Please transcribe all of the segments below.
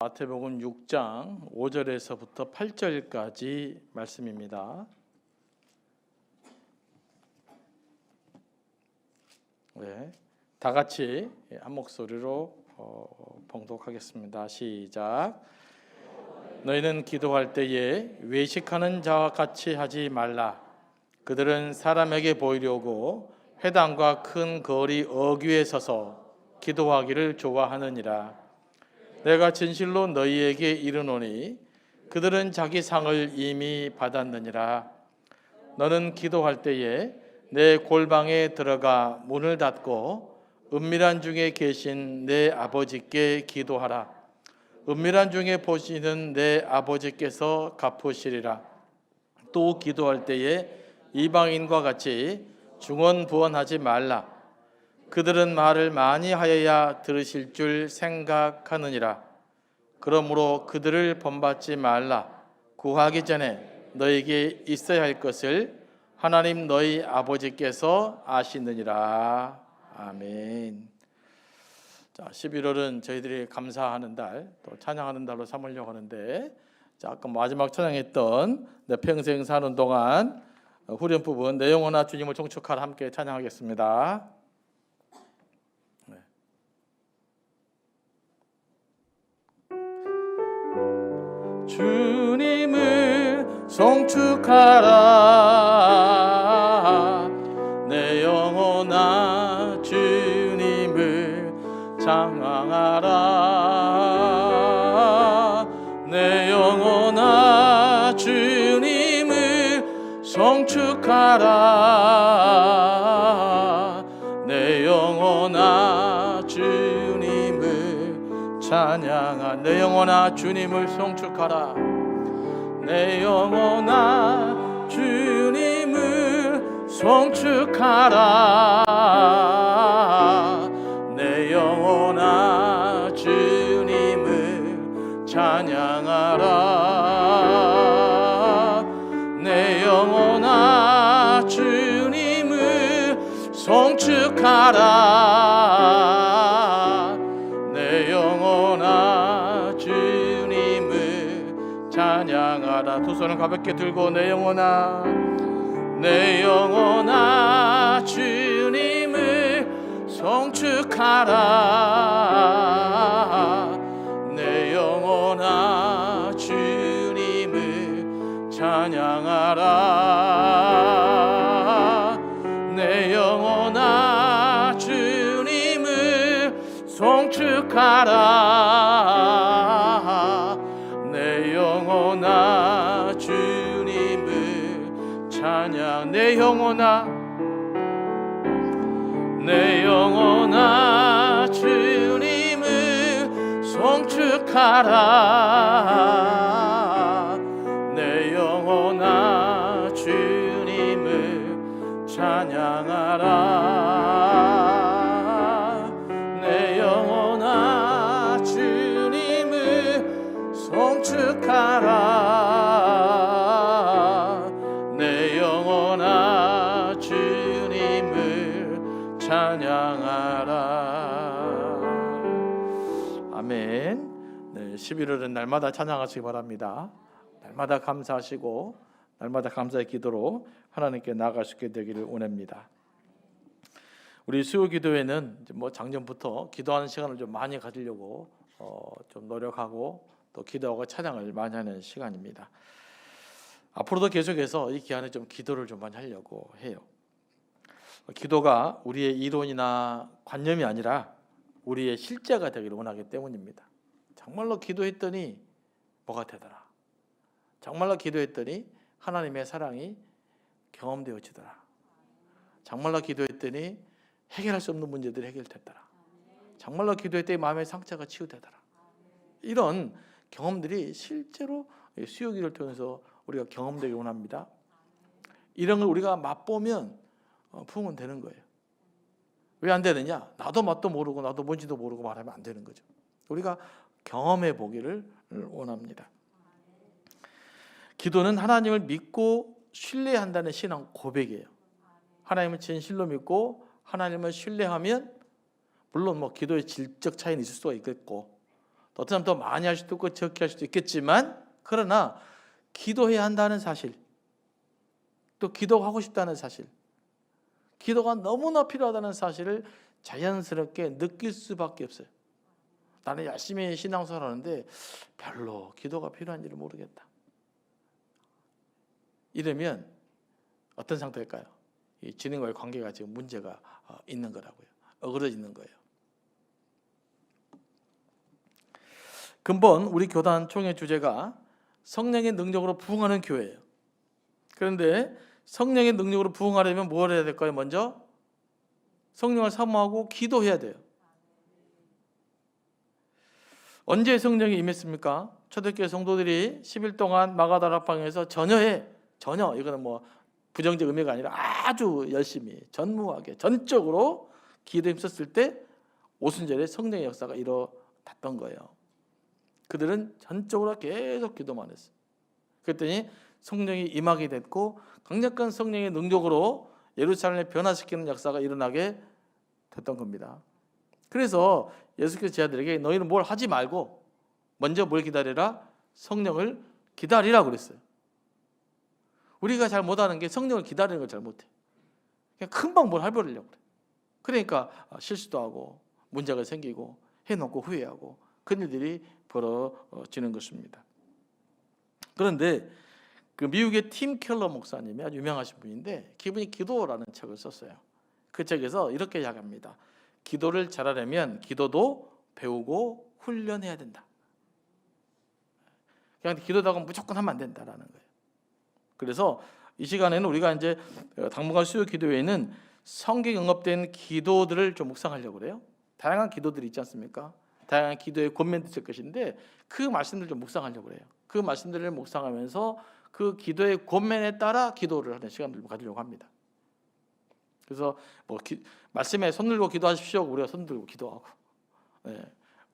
마태복음 6장 5절에서부터 8절까지 말씀입니다. 네, 다 같이 한 목소리로 봉독하겠습니다. 시작. 너희는 기도할 때에 외식하는 자와 같이 하지 말라. 그들은 사람에게 보이려고 회당과 큰 거리 어귀에 서서 기도하기를 좋아하느니라. 내가 진실로 너희에게 이르노니 그들은 자기 상을 이미 받았느니라. 너는 기도할 때에 내 골방에 들어가 문을 닫고 은밀한 중에 계신 내 아버지께 기도하라. 은밀한 중에 보시는 내 아버지께서 갚으시리라. 또 기도할 때에 이방인과 같이 중언부언하지 말라. 그들은 말을 많이 하여야 들으실 줄 생각하느니라. 그러므로 그들을 본받지 말라. 구하기 전에 너에게 있어야 할 것을 하나님 너희 아버지께서 아시느니라. 아멘. 자, 11월은 저희들이 감사하는 달, 또 찬양하는 달로 삼으려고 하는데, 자, 아까 마지막 찬양했던 내 평생 사는 동안 후렴 부분 내 영혼아 주님을 송축하라 함께 찬양하겠습니다. 주님을 송축하라. 내 영혼아 주님을 찬양하라. 내 영혼아 주님을 송축하라. 내 영혼아 주님을 찬양하라. 내 영혼아 주님을 송축하라. 내 영혼아 주님을 송축하라. 내 영혼아 주님을 찬양하라. 내 영혼아 주님을 송축하라. 내 영혼아 주님을 찬양하라. 두 손을 가볍게 들고 내 영혼아 주님을 송축하라. 내 영혼아 주님을 찬양하라. 내 영혼아 주님을 송축하라. 내 영혼아 주님을 찬양. 내 영혼아 주님을 송축하라. 내 영혼아 주님을 찬양하라. 내 영혼아 주님을 송축하라. 내 영혼아 주님을 찬양하라. 아멘. 네, 11월은 날마다 찬양하시기 바랍니다. 날마다 감사하시고 날마다 감사의 기도로 하나님께 나아갈 수 있게 되기를 원합니다. 우리 수요기도회는 작년부터 기도하는 시간을 좀 많이 가지려고 좀 노력하고 또 기도하고 찬양을 많이 하는 시간입니다. 앞으로도 계속해서 이 기간에 좀 기도를 좀 많이 하려고 해요. 기도가 우리의 이론이나 관념이 아니라 우리의 실제가 되기를 원하기 때문입니다. 정말로 기도했더니 뭐가 되더라. 정말로 기도했더니 하나님의 사랑이 경험되어지더라. 정말로 기도했더니 해결할 수 없는 문제들이 해결됐더라. 정말로 기도했더니 마음의 상처가 치유되더라. 이런 경험들이 실제로 수요기를 통해서 우리가 경험되기 원합니다. 이런 걸 우리가 맛보면 부흥은 되는 거예요. 왜 안 되느냐? 나도 맛도 모르고 나도 뭔지도 모르고 말하면 안 되는 거죠. 우리가 경험해 보기를 원합니다. 기도는 하나님을 믿고 신뢰한다는 신앙 고백이에요. 하나님을 진실로 믿고 하나님을 신뢰하면 물론 기도의 질적 차이는 있을 수가 있겠고 어떤 사람 더 많이 할 수도 있고 적게 할 수도 있겠지만, 그러나 기도해야 한다는 사실, 또 기도하고 싶다는 사실, 기도가 너무나 필요하다는 사실을 자연스럽게 느낄 수밖에 없어요. 나는 열심히 신앙생활 하는데 별로 기도가 필요한지를 모르겠다. 이러면 어떤 상태일까요? 이 주님과의 관계가 지금 문제가 있는 거라고요. 어그러지는 거예요. 근본 우리 교단 총회 주제가 성령의 능력으로 부흥하는 교회예요. 그런데 성령의 능력으로 부흥하려면 뭘 해야 될까요? 먼저 성령을 사모하고 기도해야 돼요. 언제 성령이 임했습니까? 초대교회 성도들이 10일 동안 마가다락방에서 전혀 이거는 뭐 부정적 의미가 아니라 아주 열심히 전무하게 전적으로 기도에 힘썼을 때 오순절에 성령의 역사가 일어났던 거예요. 그들은 전적으로 계속 기도만 했어요. 그랬더니 성령이 임하게 됐고 강력한 성령의 능력으로 예루살렘을 변화시키는 역사가 일어나게 됐던 겁니다. 그래서 예수께서 제자들에게 너희는 뭘 하지 말고 먼저 뭘 기다리라? 성령을 기다리라고 그랬어요. 우리가 잘 못하는 게 성령을 기다리는 걸 잘 못해. 그냥 금방 뭘 해버리려고 그래. 그러니까 실수도 하고 문제가 생기고 해놓고 후회하고 그런 일들이 벌어지는 것입니다. 그런데 그 미국의 팀 켈러 목사님이 아주 유명하신 분인데 그분이 기도라는 책을 썼어요. 그 책에서 이렇게 이야기합니다. 기도를 잘하려면 기도도 배우고 훈련해야 된다. 그냥 기도다가 무조건 하면 안 된다라는 거예요. 그래서 이 시간에는 우리가 이제 당분간 수요 기도회에는 성경에 언급된 기도들을 좀 묵상하려고 그래요. 다양한 기도들이 있지 않습니까? 다양한 기도의 권면도 있을 것인데 그 말씀들을 좀 묵상하려고 그래요. 그 말씀들을 묵상하면서 그 기도의 권면에 따라 기도를 하는 시간들을 가지려고 합니다. 그래서 뭐 말씀에 손 들고 기도하십시오. 우리가 손 들고 기도하고,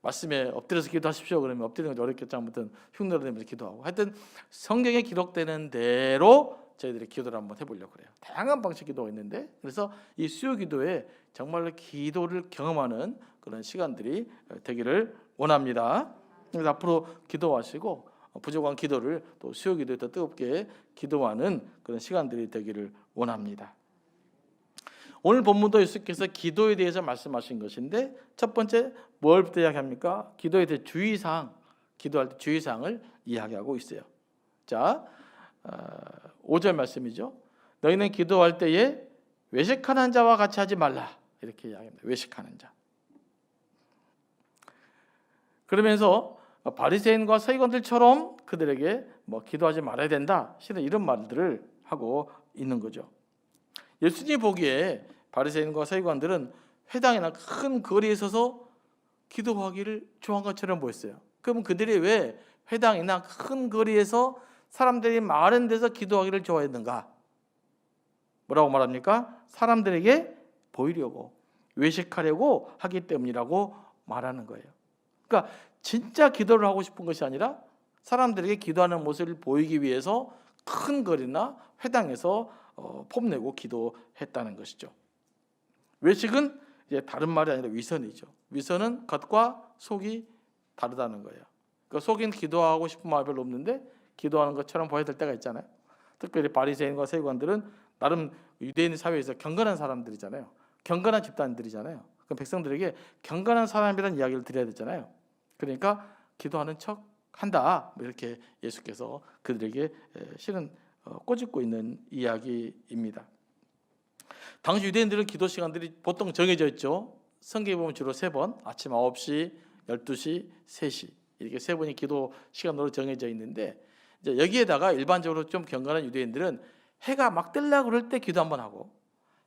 말씀에 엎드려서 기도하십시오. 그러면 엎드리는 게 어렵겠죠. 아무튼 흉내내면서 기도하고. 하여튼 성경에 기록되는 대로 저희들이 기도를 한번 해보려고 그래요. 다양한 방식 기도가 있는데, 그래서 이 수요 기도에 정말로 기도를 경험하는 그런 시간들이 되기를 원합니다. 그래서 앞으로 기도하시고 부족한 기도를 또 수요 기도에 더 뜨겁게 기도하는 그런 시간들이 되기를 원합니다. 오늘 본문도 예수께서 기도에 대해서 말씀하신 것인데 첫 번째 뭘부터 이야기합니까? 기도에 대해 주의사항, 기도할 때 주의사항을 이야기하고 있어요. 자, 5절 말씀이죠. 너희는 기도할 때에 외식하는 자와 같이 하지 말라. 이렇게 이야기합니다. 외식하는 자. 그러면서 바리새인과 서기관들처럼 그들에게 뭐 기도하지 말아야 된다. 실은 이런 말들을 하고 있는 거죠. 예수님이 보기에 바리새인과 서기관들은 회당이나 큰 거리에 서서 기도하기를 좋아한 것처럼 보였어요. 그러면 그들이 왜 회당이나 큰 거리에서 사람들이 많은 데서 기도하기를 좋아했는가? 뭐라고 말합니까? 사람들에게 보이려고, 외식하려고 하기 때문이라고 말하는 거예요. 그러니까 진짜 기도를 하고 싶은 것이 아니라 사람들에게 기도하는 모습을 보이기 위해서 큰 거리나 회당에서 폼내고 기도했다는 것이죠. 외식은 이제 다른 말이 아니라 위선이죠. 위선은 겉과 속이 다르다는 거예요. 그러니까 속인 기도하고 싶은 마음이 별로 없는데 기도하는 것처럼 보여야 될 때가 있잖아요. 특별히 바리새인과 서기관들은 나름 유대인 사회에서 경건한 사람들이잖아요. 경건한 집단들이잖아요. 그럼 백성들에게 경건한 사람이라는 이야기를 드려야 되잖아요. 그러니까 기도하는 척 한다. 이렇게 예수께서 그들에게 실은 꼬집고 있는 이야기입니다. 당시 유대인들은 기도 시간들이 보통 정해져 있죠. 성경에 보면 주로 3번, 아침 9시, 12시, 3시 이렇게 3번이 기도 시간으로 정해져 있는데 이제 여기에다가 일반적으로 좀 경건한 유대인들은 해가 막 뜨려고 그럴 때 기도 한번 하고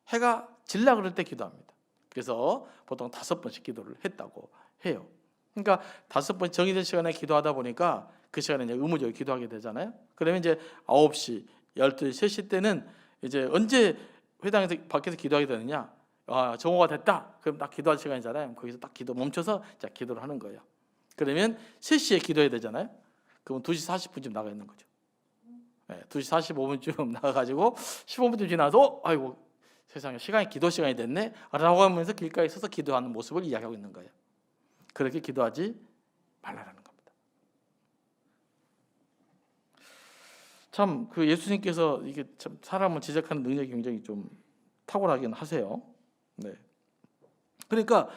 해가 질려고 그럴 때 기도합니다. 그래서 보통 5번씩 기도를 했다고 해요. 그러니까 5번 정해진 시간에 기도하다 보니까 그 시간에 이제 의무적으로 기도하게 되잖아요. 그러면 이제 9시, 12시, 3시 때는 이제 언제 회당에서 밖에서 기도하게 되느냐? 정오가 됐다. 그럼 딱 기도할 시간이잖아요. 거기서 딱 기도 멈춰서 자 기도를 하는 거예요. 그러면 3시에 기도해야 되잖아요. 그럼 2시 40분쯤 나가 있는 거죠. 2시 45분쯤 나가가지고 15분쯤 지나서 아이고 세상에 시간이 기도 시간이 됐네 라고 하면서 길가에 서서 기도하는 모습을 이야기하고 있는 거예요. 그렇게 기도하지 말라라는 겁니다. 참 그 예수님께서 이게 참 사람을 지적하는 능력이 굉장히 좀 탁월하긴 하세요. 네. 그러니까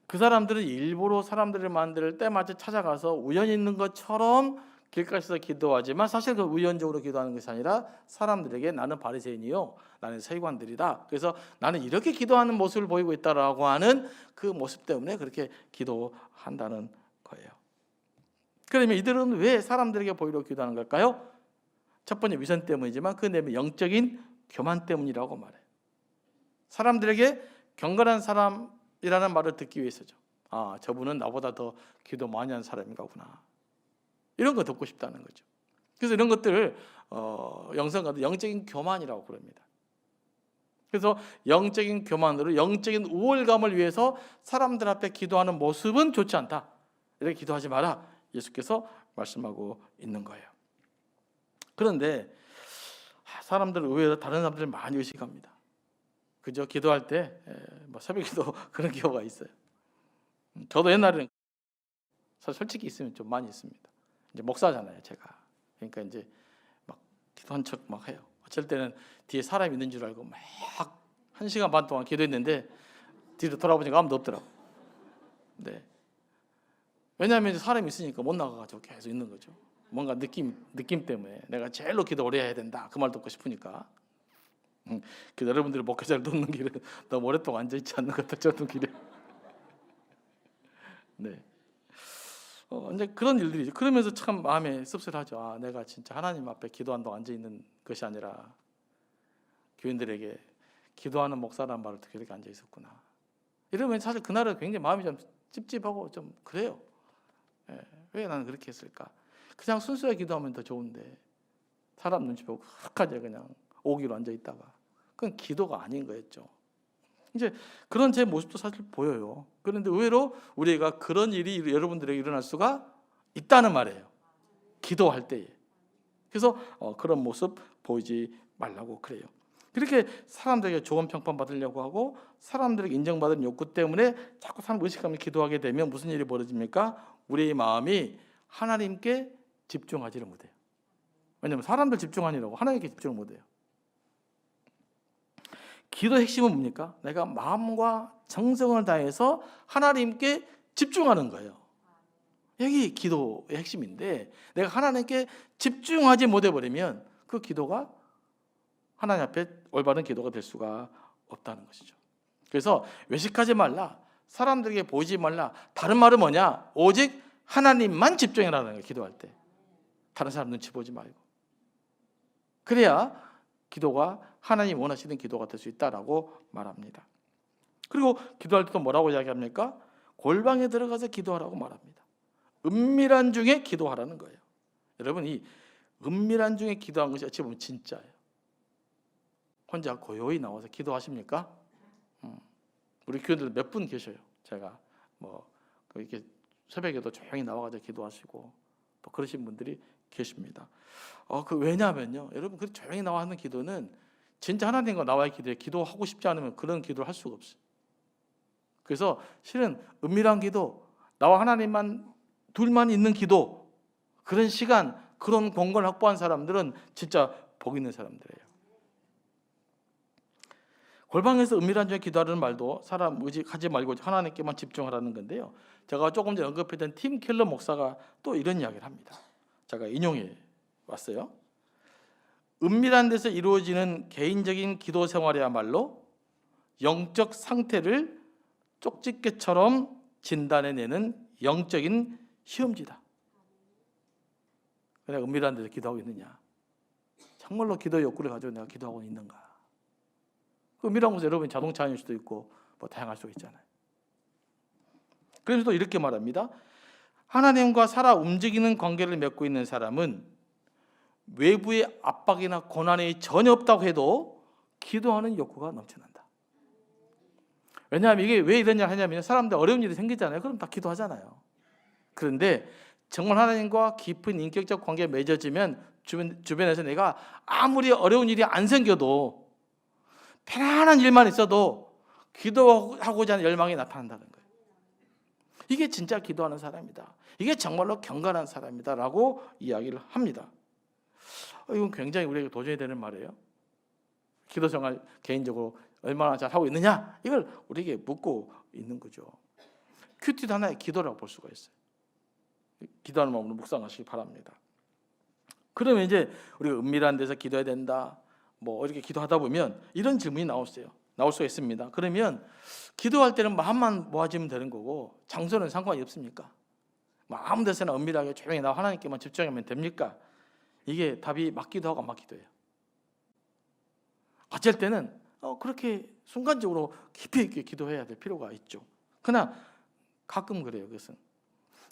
그 사람들은 일부러 사람들을 만들 때마다 찾아가서 우연히 있는 것처럼 길가에서 기도하지만 사실 그 우연적으로 기도하는 것이 아니라 사람들에게 나는 바리새인이요, 나는 서기관들이다. 그래서 나는 이렇게 기도하는 모습을 보이고 있다라고 하는 그 모습 때문에 그렇게 기도한다는 거예요. 그러면 이들은 왜 사람들에게 보이려고 기도하는 걸까요? 첫 번째 위선 때문이지만 그 내면 영적인 교만 때문이라고 말해요. 사람들에게 경건한 사람이라는 말을 듣기 위해서죠. 아, 저분은 나보다 더 기도 많이 하는 사람인가 보구나. 이런 거 듣고 싶다는 거죠. 그래서 이런 것들을 영성가도 영적인 교만이라고 부릅니다. 그래서 영적인 교만으로 영적인 우월감을 위해서 사람들 앞에 기도하는 모습은 좋지 않다. 이렇게 기도하지 마라. 예수께서 말씀하고 있는 거예요. 그런데 사람들은 의외로 다른 사람들을 많이 의식합니다. 그죠? 기도할 때 새벽기도 그런 경우가 있어요. 저도 옛날에는 솔직히 있으면 좀 많이 있습니다. 이제 목사잖아요, 제가. 그러니까 이제 막 기도한 척 막 해요. 어쩔 때는 뒤에 사람이 있는 줄 알고 막 1시간 반 동안 기도했는데 뒤로 돌아보니까 아무도 없더라고. 네. 왜냐하면 사람이 있으니까 못 나가가지고 계속 있는 거죠. 뭔가 느낌 때문에 내가 제일로 기도 오래 해야 된다. 그 말 듣고 싶으니까. 그 여러분들이 목회자를 돕는 길에 너무 오랫동안 앉아 있지 않는 것 같아. 저도 길에. 네. 이제 그런 일들이죠. 그러면서 참 마음에 씁쓸하죠. 아, 내가 진짜 하나님 앞에 기도한다고 앉아 있는 것이 아니라 교인들에게 기도하는 목사라는 말을 듣고 이렇게 앉아 있었구나. 이러면 사실 그날은 굉장히 마음이 좀 찝찝하고 좀 그래요. 왜 나는 그렇게 했을까? 그냥 순수하게 기도하면 더 좋은데 사람 눈치 보고 끝까지 그냥 오기로 앉아 있다가 그건 기도가 아닌 거였죠. 이제 그런 제 모습도 사실 보여요. 그런데 의외로 우리가 그런 일이 여러분들에게 일어날 수가 있다는 말이에요. 기도할 때에. 그래서 그런 모습 보이지 말라고 그래요. 그렇게 사람들에게 좋은 평판 받으려고 하고 사람들에게 인정받는 욕구 때문에 자꾸 사람 의식하며 기도하게 되면 무슨 일이 벌어집니까? 우리의 마음이 하나님께 집중하지를 못해요. 왜냐하면 사람들 집중하느라고 하나님께 집중을 못해요. 기도의 핵심은 뭡니까? 내가 마음과 정성을 다해서 하나님께 집중하는 거예요. 여기 기도의 핵심인데 내가 하나님께 집중하지 못해버리면 그 기도가 하나님 앞에 올바른 기도가 될 수가 없다는 것이죠. 그래서 외식하지 말라, 사람들에게 보이지 말라. 다른 말은 뭐냐? 오직 하나님만 집중해라는 거예요. 기도할 때 다른 사람 눈치 보지 말고. 그래야 기도가 하나님 원하시는 기도가 될 수 있다라고 말합니다. 그리고 기도할 때도 뭐라고 이야기합니까? 골방에 들어가서 기도하라고 말합니다. 은밀한 중에 기도하라는 거예요. 여러분, 이 은밀한 중에 기도한 것이 어찌 보면 진짜예요. 혼자 고요히 나와서 기도하십니까? 우리 교회들 몇 분 계셔요. 제가 이렇게 새벽에도 조용히 나와가지고 기도하시고 또 그러신 분들이 계십니다. 왜냐하면요, 여러분, 그 조용히 나와 하는 기도는 진짜 하나님과 나와의 기도에 기도하고 싶지 않으면 그런 기도를 할 수가 없어요. 그래서 실은 은밀한 기도, 나와 하나님만 둘만 있는 기도, 그런 시간, 그런 공간을 확보한 사람들은 진짜 복 있는 사람들이에요. 골방에서 은밀한 중에 기도하라는 말도 사람 의식하지 말고 하나님께만 집중하라는 건데요. 제가 조금 전에 언급했던 팀 켈러 목사가 또 이런 이야기를 합니다. 제가 인용해 왔어요. 은밀한 데서 이루어지는 개인적인 기도 생활이야말로 영적 상태를 쪽집게처럼 진단해내는 영적인 시험지다. 내가 은밀한 데서 기도하고 있느냐? 정말로 기도의 욕구를 가지고 내가 기도하고 있는가? 그 은밀한 곳에 여러분 자동차 아닐 수도 있고 다양할 수 있잖아요. 그래서 또 이렇게 말합니다. 하나님과 살아 움직이는 관계를 맺고 있는 사람은 외부의 압박이나 고난이 전혀 없다고 해도 기도하는 욕구가 넘쳐난다. 왜냐하면 이게 왜 이러냐 하냐면 사람들 어려운 일이 생기잖아요. 그럼 다 기도하잖아요. 그런데 정말 하나님과 깊은 인격적 관계가 맺어지면 주변에서 내가 아무리 어려운 일이 안 생겨도 편안한 일만 있어도 기도하고자 하는 열망이 나타난다는 거예요. 이게 진짜 기도하는 사람이다. 이게 정말로 경건한 사람이다 라고 이야기를 합니다. 이건 굉장히 우리에게 도전이 되는 말이에요. 기도 생활 개인적으로 얼마나 잘하고 있느냐, 이걸 우리에게 묻고 있는 거죠. 큐티도 하나의 기도라고 볼 수가 있어요. 기도하는 마음으로 묵상하시기 바랍니다. 그러면 이제 우리가 은밀한 데서 기도해야 된다, 뭐 이렇게 기도하다 보면 이런 질문이 나올 수가 있습니다. 그러면 기도할 때는 마음만 모아지면 되는 거고 장소는 상관이 없습니까? 뭐 아무 데서나 은밀하게 조용히 나 하나님께만 집중하면 됩니까? 이게 답이 맞기도 하고 안 맞기도 해요. 어쩔 때는 그렇게 순간적으로 깊이 있게 기도해야 될 필요가 있죠. 그러나 가끔 그래요. 그것은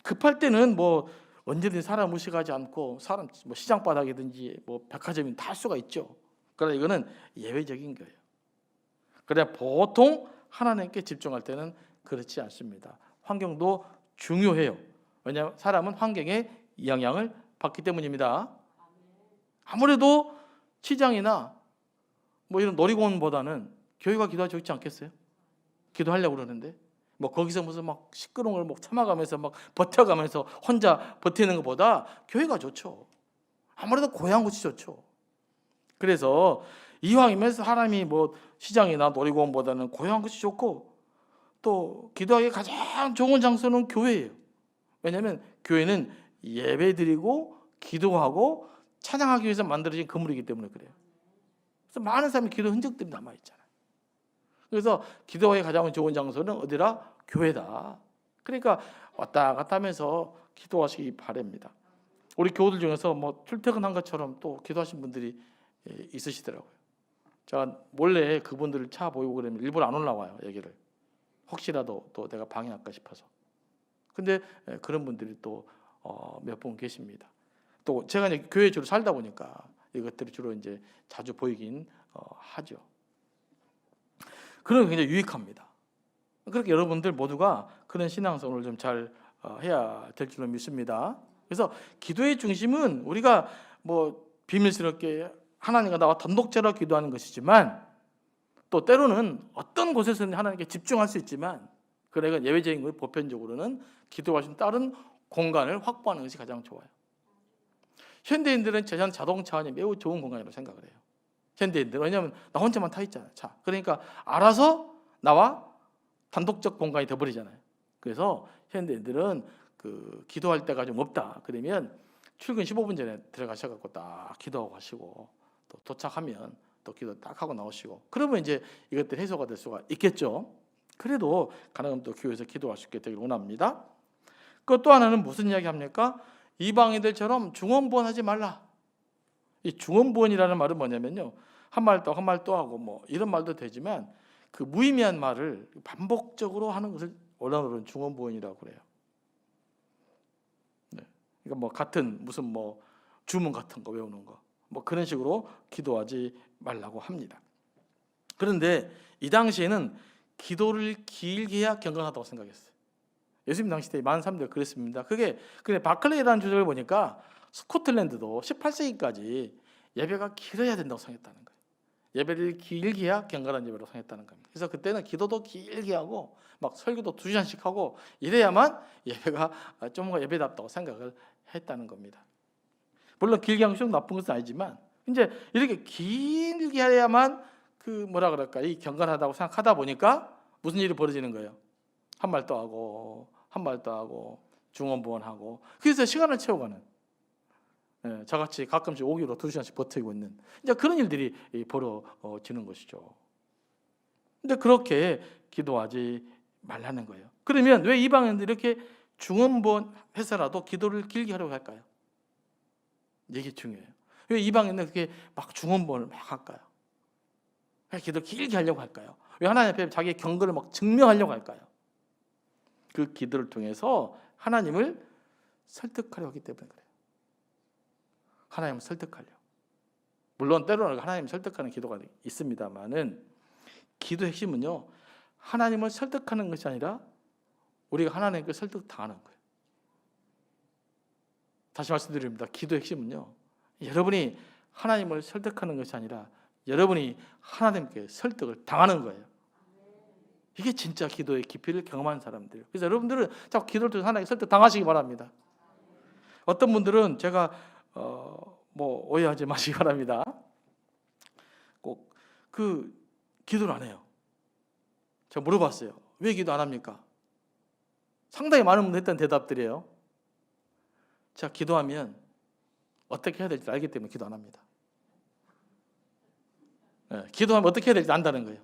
급할 때는 뭐 언제든지 사람 무식하지 않고 사람 뭐 시장 바닥이든지 뭐 백화점이 다 할 수가 있죠. 그러나 이거는 예외적인 거예요. 그래 보통 하나님께 집중할 때는 그렇지 않습니다. 환경도 중요해요. 왜냐하면 사람은 환경에 영향을 받기 때문입니다. 아무래도 시장이나 뭐 이런 놀이공원보다는 교회가 기도하기 좋지 않겠어요? 기도하려고 그러는데 뭐 거기서 무슨 막 시끄러운 걸 막 참아가면서 막 버텨가면서 혼자 버티는 것보다 교회가 좋죠. 아무래도 고향 곳이 좋죠. 그래서 이왕이면 사람이 뭐 시장이나 놀이공원보다는 고향 곳이 좋고 또 기도하기 가장 좋은 장소는 교회예요. 왜냐하면 교회는 예배드리고 기도하고 찬양하기 위해서 만들어진 건물이기 때문에 그래요. 그래서 많은 사람이 기도 흔적들이 남아있잖아요. 그래서 기도하기 가장 좋은 장소는 어디라? 교회다. 그러니까 왔다 갔다 하면서 기도하시기 바랍니다. 우리 교우들 중에서 뭐 출퇴근한 것처럼 또 기도하신 분들이 있으시더라고요. 제가 몰래 그분들을 차 보이고 그러면 일부러 안 올라와요. 여기를 혹시라도 또 내가 방해할까 싶어서. 근데 그런 분들이 또 몇 분 계십니다. 또 제가 이제 교회 주로 살다 보니까 이것들이 주로 이제 자주 보이긴 하죠. 그런 게 굉장히 유익합니다. 그렇게 여러분들 모두가 그런 신앙생활을 좀 잘 해야 될 줄로 믿습니다. 그래서 기도의 중심은 우리가 뭐 비밀스럽게 하나님과 나와 단독자로 기도하는 것이지만 또 때로는 어떤 곳에서는 하나님께 집중할 수 있지만 그러니까 예외적인 것 보편적으로는 기도할 수 있는 다른 공간을 확보하는 것이 가장 좋아요. 현대인들은 자동차 안이 매우 좋은 공간이라고 생각을 해요. 현대인들은 왜냐하면 나 혼자만 타 있잖아요. 차. 그러니까 알아서 나와 단독적 공간이 되어버리잖아요. 그래서 현대인들은 그 기도할 때가 좀 없다. 그러면 출근 15분 전에 들어가셔갖고 딱 기도하고 가시고 또 도착하면 또 기도 딱 하고 나오시고 그러면 이제 이것들 해소가 될 수가 있겠죠. 그래도 가능하면 또 교회에서 기도할 수 있게 되길 원합니다. 그 또 하나는 무슨 이야기 합니까? 이방인들처럼 중언부언하지 말라. 이 중언부언이라는 말은 뭐냐면요, 한 말 또 한 말 또 하고 뭐 이런 말도 되지만 그 무의미한 말을 반복적으로 하는 것을 원어로는 중언부언이라고 그래요. 네. 그러니까 뭐 같은 무슨 뭐 주문 같은 거 외우는 거 뭐 그런 식으로 기도하지 말라고 합니다. 그런데 이 당시에는 기도를 길게 해야 경건하다고 생각했어요. 예수님 당시 때 많은 사람들이 그랬습니다. 그게 바클레이라는 주석을 보니까 스코틀랜드도 18세기까지 예배가 길어야 된다고 생각했다는 거예요. 예배를 길게 해야 경건한 예배로 생각했다는 겁니다. 그래서 그때는 기도도 길게 하고 막 설교도 2시간씩 하고 이래야만 예배가 좀 뭔가 예배답다고 생각을 했다는 겁니다. 물론 길게 하는 것이 나쁜 것은 아니지만 이제 이렇게 길게 해야만 그 뭐라 그럴까 이 경건하다고 생각하다 보니까 무슨 일이 벌어지는 거예요. 한 말 또 하고 한 말 또 하고 중언부언하고 그래서 시간을 채워가는 저같이 가끔씩 오기로 2시간씩 버티고 있는 이제 그런 일들이 벌어지는 것이죠. 근데 그렇게 기도하지 말라는 거예요. 그러면 왜 이방인들이 이렇게 중언부언해서라도 기도를 길게 하려고 할까요? 이게 중요해요. 왜 이방인들 그렇게 막 중언부언을 막 할까요? 왜 기도 길게 하려고 할까요? 왜 하나님 앞에 자기의 경건을 막 증명하려고 할까요? 그 기도를 통해서 하나님을 설득하려고 하기 때문에 그래요. 하나님을 설득하려고. 물론 때로는 하나님을 설득하는 기도가 있습니다만은 기도의 핵심은요, 하나님을 설득하는 것이 아니라 우리가 하나님께 설득당하는 거예요. 다시 말씀드립니다. 기도의 핵심은요, 여러분이 하나님을 설득하는 것이 아니라 여러분이 하나님께 설득을 당하는 거예요. 이게 진짜 기도의 깊이를 경험한 사람들. 그래서 여러분들은 자꾸 기도를 통해서 하나님께 설득 당하시기 바랍니다. 어떤 분들은 제가 오해하지 마시기 바랍니다. 꼭 그 기도를 안 해요. 제가 물어봤어요. 왜 기도 안 합니까? 상당히 많은 분들 했던 대답들이에요. 제가 기도하면 어떻게 해야 될지 알기 때문에 기도 안 합니다. 기도하면 어떻게 해야 될지 안다는 거예요.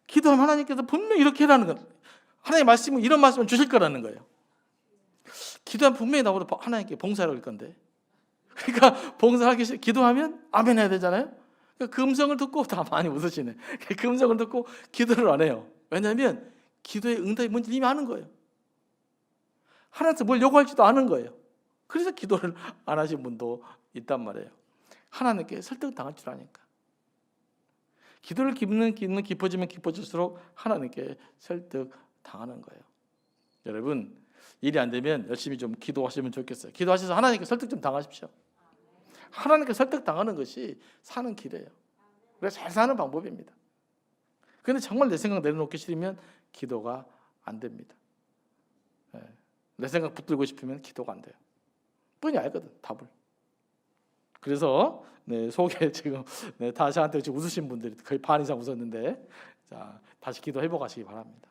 기도하면 하나님께서 분명히 이렇게 해라는 거예요. 하나님의 말씀은 이런 말씀을 주실 거라는 거예요. 기도하면 분명히 나보다 하나님께 봉사를 할 건데, 그러니까 봉사하기 싫어 기도하면 아멘 해야 되잖아요. 그러니까 그 음성을 듣고 다 많이 웃으시네. 그 음성을 듣고 기도를 안 해요. 왜냐하면 기도의 응답이 뭔지 이미 아는 거예요. 하나님한테 뭘 요구할지도 아는 거예요. 그래서 기도를 안 하신 분도 있단 말이에요. 하나님께 설득당할 줄 아니까. 기도를 깊어지면 깊어질수록 하나님께 설득당하는 거예요. 여러분, 일이 안 되면 열심히 좀 기도하시면 좋겠어요. 기도하셔서 하나님께 설득 좀 당하십시오. 하나님께 설득당하는 것이 사는 길이에요. 그래서 잘 사는 방법입니다. 그런데 정말 내 생각 내려놓기 싫으면 기도가 안 됩니다. 내 생각 붙들고 싶으면 기도가 안 돼요. 뻔히 알거든, 답을. 그래서 속에 지금 다 저한테 지금 웃으신 분들이 거의 반 이상 웃었는데, 자, 다시 기도해보고 가시기 바랍니다.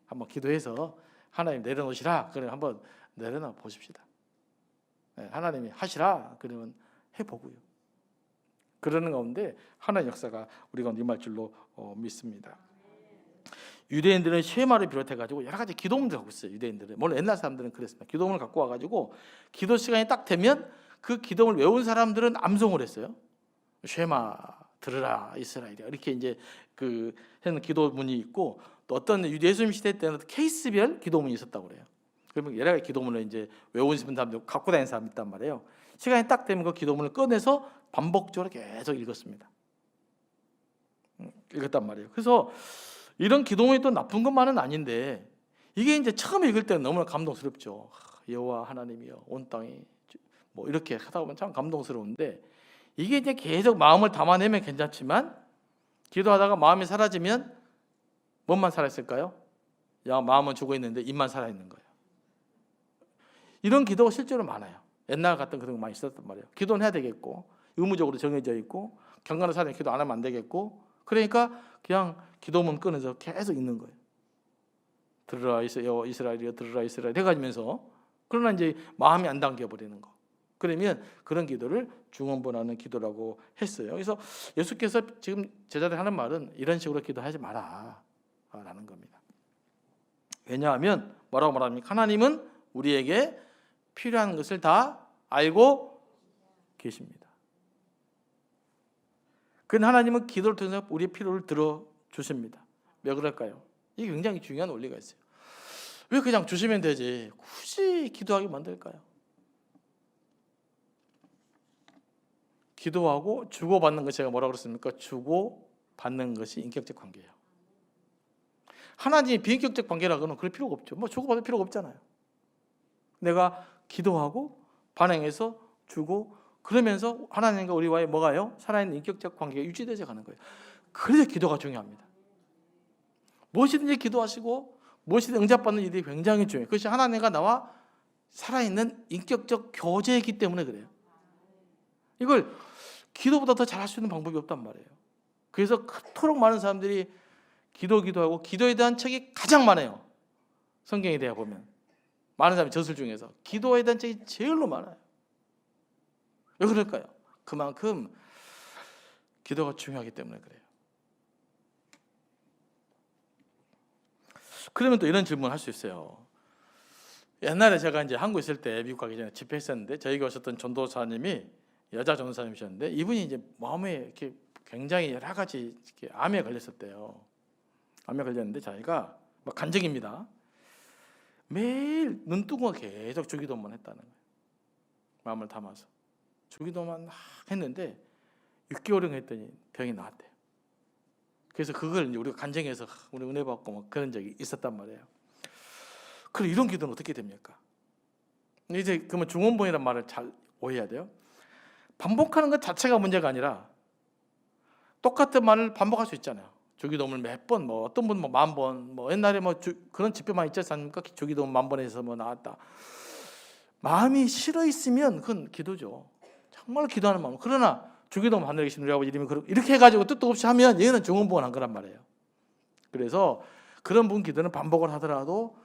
한번 기도해서 하나님 내려놓으시라 그러면 한번 내려놔 보십시다. 하나님이 하시라 그러면 해보고요. 그러는 가운데 하나님의 역사가 우리가 임할 줄로 믿습니다. 유대인들은 쉐마를 비롯해가지고 여러 가지 기도문들 갖고 있어요. 유대인들은 물론 옛날 사람들은 그랬습니다. 기도문을 갖고 와가지고 기도 시간이 딱 되면 그 기도문을 외운 사람들은 암송을 했어요. 쉐마 들으라 이스라엘이야 이렇게 이제 그 하는 기도문이 있고, 또 어떤 예수님 시대 때는 케이스별 기도문이 있었다고 그래요. 그러면 여러 가지 기도문을 이제 외우신 사람들 갖고 다니는 사람이 있단 말이에요. 시간이 딱 되면 그 기도문을 꺼내서 반복적으로 계속 읽었습니다. 읽었단 말이에요. 그래서 이런 기도문이 또 나쁜 것만은 아닌데, 이게 이제 처음 읽을 때는 너무나 감동스럽죠. 여호와 하나님이여 온 땅이 뭐 이렇게 하다 보면 참 감동스러운데, 이게 이제 계속 마음을 담아내면 괜찮지만 기도하다가 마음이 사라지면 뭔만 살아있을까요? 마음은 죽어 있는데 입만 살아있는 거예요. 이런 기도가 실제로 많아요. 옛날 같은 그런 거 많이 있었단 말이에요. 기도는 해야 되겠고, 의무적으로 정해져 있고, 경건한 사람이 기도 안 하면 안 되겠고, 그러니까 그냥 기도문 꺼내서 계속 읽는 거예요. 들으라 이스라엘이여 들으라 이스라엘 해가지면서. 그러나 이제 마음이 안 당겨버리는 거. 그러면 그런 기도를 중언부원하는 기도라고 했어요. 그래서 예수께서 지금 제자들 하는 말은 이런 식으로 기도하지 마라 라는 겁니다. 왜냐하면 뭐라고 말합니까? 하나님은 우리에게 필요한 것을 다 알고 계십니다. 그 하나님은 기도를 통해서 우리의 필요를 들어주십니다. 왜 그럴까요? 이게 굉장히 중요한 원리가 있어요. 왜 그냥 주시면 되지 굳이 기도하게 만들까요? 기도하고 주고받는 것이, 제가 뭐라고 그랬습니까? 주고받는 것이 인격적 관계예요. 하나님이 비인격적 관계라고는 그럴 필요가 없죠. 뭐 주고받을 필요가 없잖아요. 내가 기도하고 반응해서 주고 그러면서 하나님과 우리와의 뭐가요? 살아있는 인격적 관계가 유지되어 가는 거예요. 그래서 기도가 중요합니다. 무엇이든지 기도하시고 무엇이든 응답받는 일이 굉장히 중요해요. 그것이 하나님과 나와 살아있는 인격적 교제이기 때문에 그래요. 이걸 기도보다 더 잘할 수 있는 방법이 없단 말이에요. 그래서 그토록 많은 사람들이 기도하고 기도에 대한 책이 가장 많아요. 성경에 대해 보면 많은 사람이 저술 중에서 기도에 대한 책이 제일로 많아요. 왜 그럴까요? 그만큼 기도가 중요하기 때문에 그래요. 그러면 또 이런 질문을 할 수 있어요. 옛날에 제가 이제 한국에 있을 때 미국 가기 전에 집회했었는데, 저희가 오셨던 전도사님이 여자 전도사님이셨는데, 이분이 이제 마음에 이렇게 굉장히 여러 가지 이렇게 암에 걸렸었대요. 암에 걸렸는데 자기가 막 간증입니다. 매일 눈 뜨고 계속 주기도만 했다는 거예요. 마음을 담아서 주기도만 막 했는데 6개월을 했더니 병이 나았대요. 그래서 그걸 이제 우리가 간증해서 우리 은혜 받고 막 그런 적이 있었단 말이에요. 그럼 이런 기도는 어떻게 됩니까? 이제 그러면 중언부원이라는 말을 잘 오해해야 돼요. 반복하는 것 자체가 문제가 아니라 똑같은 말을 반복할 수 있잖아요. 주기도문을 몇 번, 뭐 어떤 분은 뭐 10,000번, 뭐 옛날에 뭐 그런 집회만 있지 않습니까? 주기도문 10,000번에서 뭐 나왔다. 마음이 싫어 있으면 그건 기도죠. 정말 기도하는 마음. 그러나 주기도문 하늘에 계신 우리 아버지 이름이 이렇게 해가지고 뜻도 없이 하면 얘는 중언부언한 거란 말이에요. 그래서 그런 분 기도는 반복을 하더라도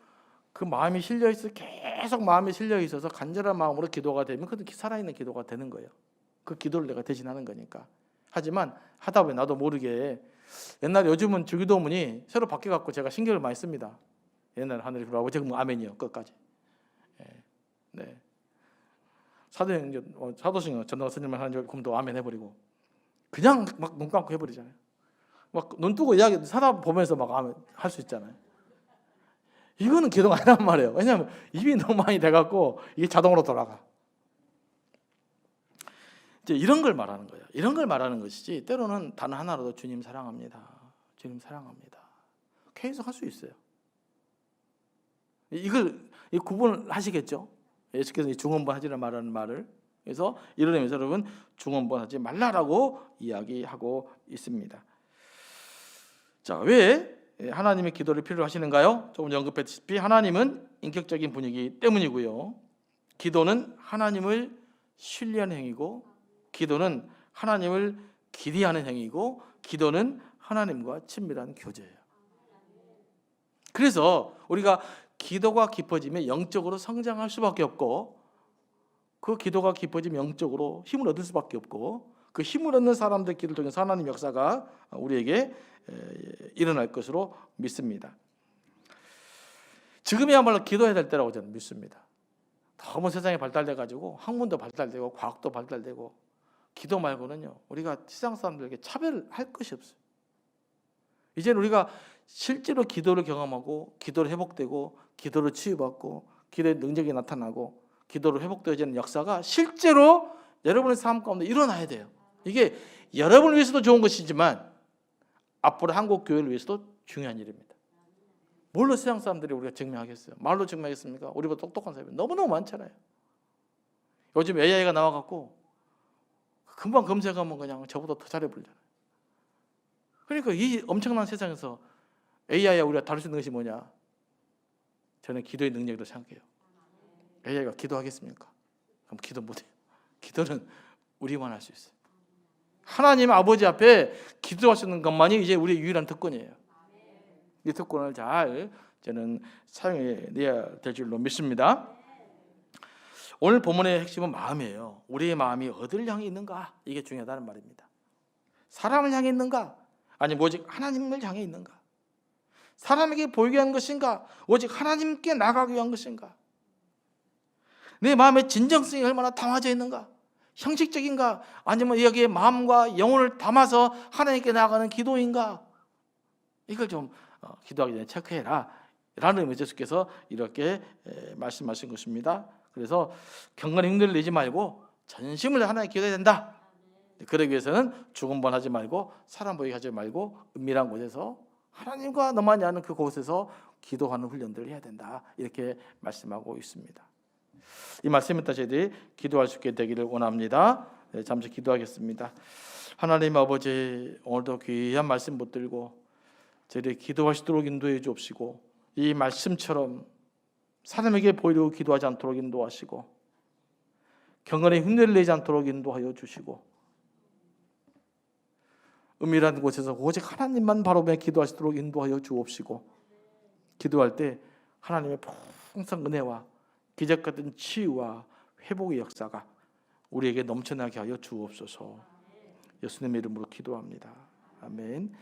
그 마음이 실려 있어 계속 마음이 실려 있어서 간절한 마음으로 기도가 되면 그것도 살아있는 기도가 되는 거예요. 그 기도를 내가 대신하는 거니까. 하지만 하다 보면 나도 모르게 옛날에 요즘은 주기도문이 새로 바뀌어갖고 제가 신경을 많이 씁니다. 옛날에 하늘에 계신 아버지 지금 아멘이요 끝까지. 네. 사도신 전도가 스님만 하는 줄 그럼 또 아멘 해버리고 그냥 막 눈 감고 해버리잖아요. 막 눈 뜨고 이야기 사다 보면서 막 아멘 할 수 있잖아요. 이거는 기도가 아니란 말이에요. 왜냐하면 입이 너무 많이 돼갖고 이게 자동으로 돌아가. 이제 이런 걸 말하는 거예요. 이런 걸 말하는 것이지 때로는 단 하나로도 주님 사랑합니다. 주님 사랑합니다. 계속 할 수 있어요. 이걸 구분을 하시겠죠? 예수께서 중언부언 하지라 말하는 말을. 그래서 이런 의미에서 여러분 중언부언 하지 말라라고 이야기하고 있습니다. 자, 왜 하나님의 기도를 필요로 하시는가요? 조금 언급했다시피 하나님은 인격적인 분이기 때문이고요. 기도는 하나님을 신뢰하는 행위고, 기도는 하나님을 기대하는 행위고, 기도는 하나님과 친밀한 교제예요. 그래서 우리가 기도가 깊어지면 영적으로 성장할 수밖에 없고, 그 기도가 깊어지면 영적으로 힘을 얻을 수밖에 없고, 그 힘을 얻는 사람들 기도를 통해서 하나님 역사가 우리에게 일어날 것으로 믿습니다. 지금이야말로 기도해야 될 때라고 저는 믿습니다. 너무 세상이 발달돼가지고 학문도 발달되고 과학도 발달되고 기도 말고는요 우리가 세상 사람들에게 차별할 것이 없어요. 이제는 우리가 실제로 기도를 경험하고 기도로 회복되고 기도로 치유받고 기도의 능력이 나타나고 기도로 회복되어지는 역사가 실제로 여러분의 삶 가운데 일어나야 돼요. 이게 여러분을 위해서도 좋은 것이지만 앞으로 한국 교회를 위해서도 중요한 일입니다. 뭘로 세상 사람들이 우리가 증명하겠어요? 말로 증명하겠습니까? 우리보다 똑똑한 사람이 너무너무 많잖아요. 요즘 AI가 나와갖고 금방 검색하면 그냥 저보다 더 잘해 보이잖아요. 그러니까 이 엄청난 세상에서 AI와 우리가 다룰 수 있는 것이 뭐냐? 저는 기도의 능력이라고 생각해요. AI가 기도하겠습니까? 그럼 기도 못해요. 기도는 우리만 할 수 있어요. 하나님 아버지 앞에 기도할 수 있는 것만이 이제 우리의 유일한 특권이에요. 이 특권을 잘 저는 사용해내야 될 줄로 믿습니다. 오늘 본문의 핵심은 마음이에요. 우리의 마음이 어디를 향해 있는가? 이게 중요하다는 말입니다. 사람을 향해 있는가? 아니면 오직 하나님을 향해 있는가? 사람에게 보이게 한 것인가? 오직 하나님께 나가기 위한 것인가? 내 마음의 진정성이 얼마나 담아져 있는가? 형식적인가? 아니면 여기에 마음과 영혼을 담아서 하나님께 나아가는 기도인가? 이걸 좀 기도하기 전에 체크해라 라는 의미에서 예수께서 이렇게 말씀하신 것입니다. 그래서 경건의 흉내를 내지 말고 전심을 하나님께 기도해야 된다. 그러기 위해서는 중언부언하지 말고 사람 보이게 하지 말고 은밀한 곳에서 하나님과 너만이 아는 그곳에서 기도하는 훈련들을 해야 된다. 이렇게 말씀하고 있습니다. 이 말씀을 따라 저희들이 기도할 수 있게 되기를 원합니다. 잠시 기도하겠습니다. 하나님 아버지, 오늘도 귀한 말씀 붙들고 저희들이 기도할 수 있도록 인도해 주옵시고, 이 말씀처럼 사람에게 보이려고 기도하지 않도록 인도하시고, 경건의 흉내를 내지 않도록 인도하여 주시고, 은밀한 곳에서 오직 하나님만 바라보며 기도할 수 있도록 인도하여 주옵시고, 기도할 때 하나님의 풍성한 은혜와 기적 같은 치유와 회복의 역사가 우리에게 넘쳐나게 하여 주옵소서. 예수님의 이름으로 기도합니다. 아멘.